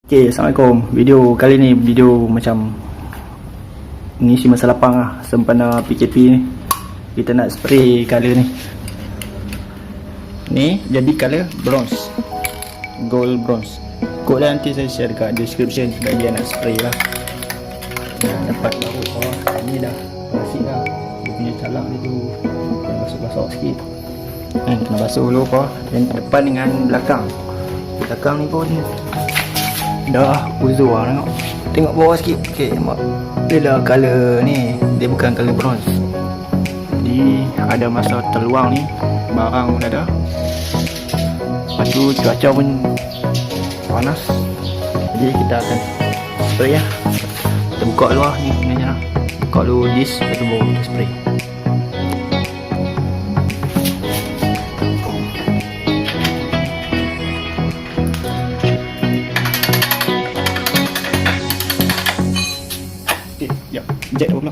Okay, Assalamualaikum. Video kali ni video macam mengisi masa lapang lah. Sempena PKP ni kita nak spray colour ni. Ni jadi colour bronze, gold bronze. Kod nanti saya share dekat description bagi nak spray lah. Dapat baru ni dah klasik lah. Dia punya calak dia tu kena basuh-basuh sikit. Kena basuh dulu kau. Dan depan dengan belakang. Belakang ni pun dah uzur lah, tengok bawah sikit. Ok, nampak dia dah colour ni, dia bukan colour bronze. Jadi ada masa terluang ni, barang pun ada. Lepas tu cuaca pun panas, jadi kita akan spray lah. Kita buka dulu lah ni sebenarnya lah. Buka dulu disk, lepas tu baru kita spray. Ya, jet pula.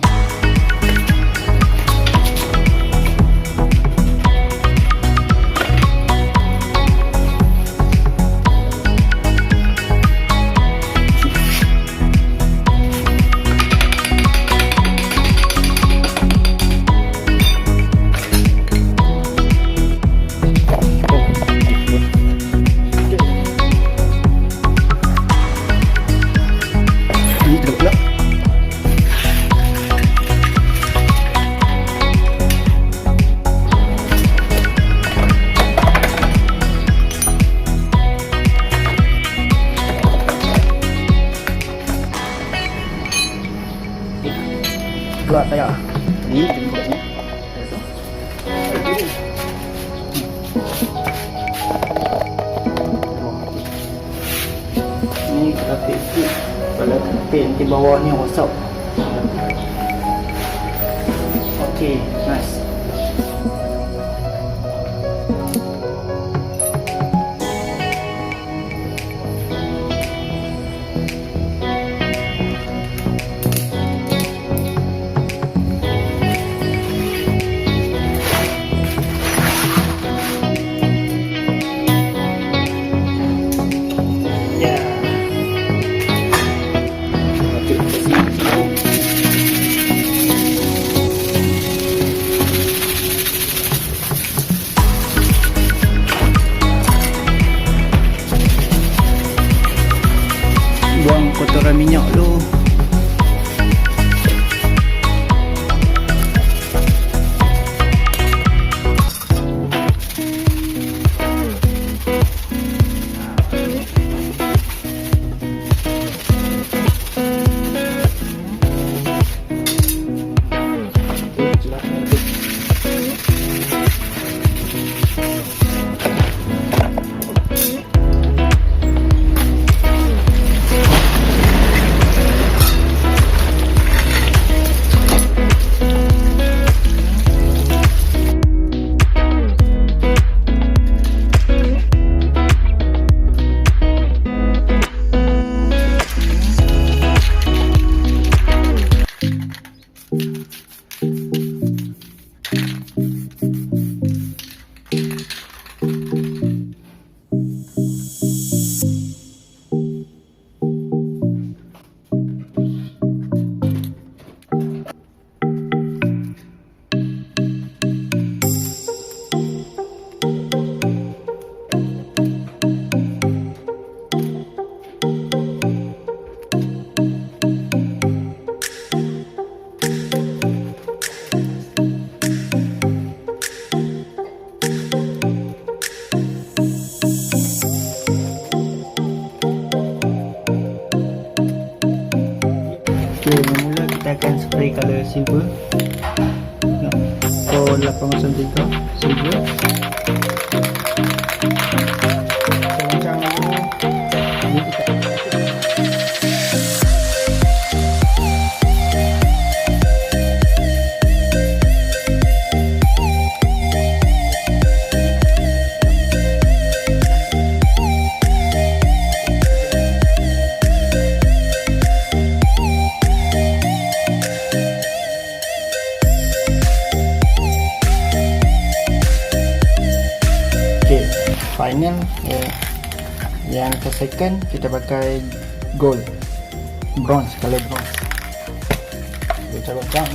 Keluar saya ni, ni kita paste pada paint di bawah ni rosak. Okay, nice. Buang kotoran minyak dulu. Okay, mula kita akan spray colour silver. So 803 silver. So macam ni kita final. Yang ke second kita pakai gold, bronze, color bronze. Bincang-bincang.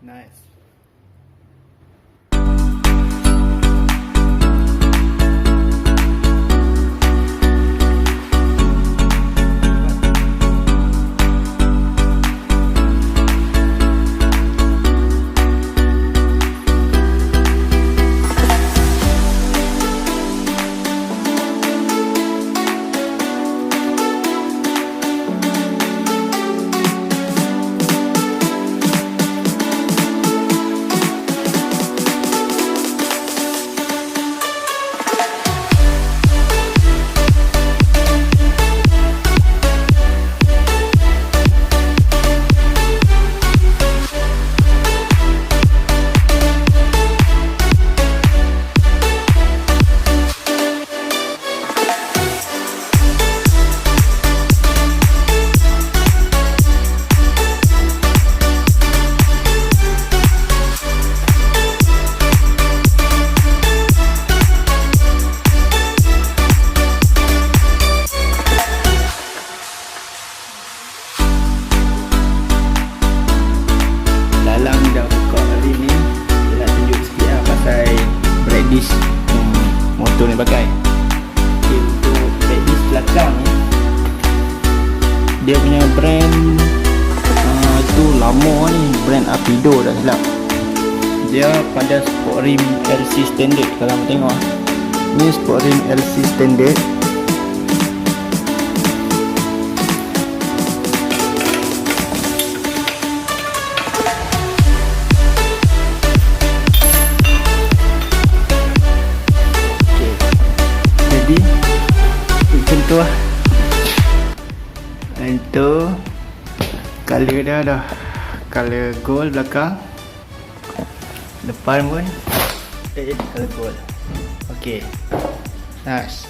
Nice. Motor ni pakai. Okay, untuk pedis belakang ni, dia punya brand tu lama ni, brand Apido dah silap. Dia pada sport rim LC standard. Kalau kamu tengok ni sport rim LC standard. Jadi macam tu lah. Itu color dia dah color gold belakang, depan pun color gold. Okay, nice.